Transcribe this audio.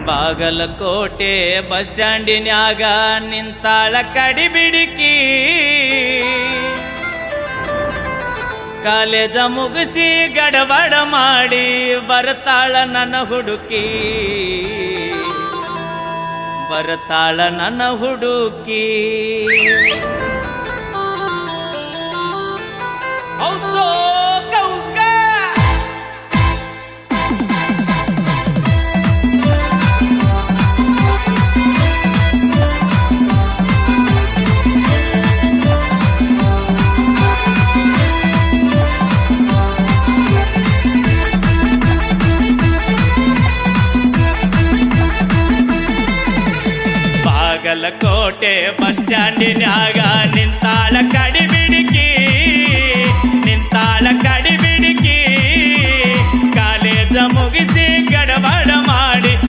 Bagalkot bus ಸ್ಟ್ಯಾಂಡಿನ್ಯಾಗ ನಿಂತಾಳ ಕಡಿಬಿಡಿಕಿ college ಮುಗಿಸಿ ಗಡಬಡ ಮಾಡಿ ಬರ್ತಾಳ ನನ್ನ ಹುಡುಕಿ ಬರ್ತಾಳ ನನ್ನ ಹುಡುಕಿ ಹೌದು ಬಾಗಲಕೋಟೆ ಬಸ್ ಸ್ಟ್ಯಾಂಡಿನ್ಯಾಗ ನಿಂತಾಳ ಕಡಿಬಿಡಿಕಿ ನಿಂತಾಳ ಕಡಿಬಿಡಿಕಿ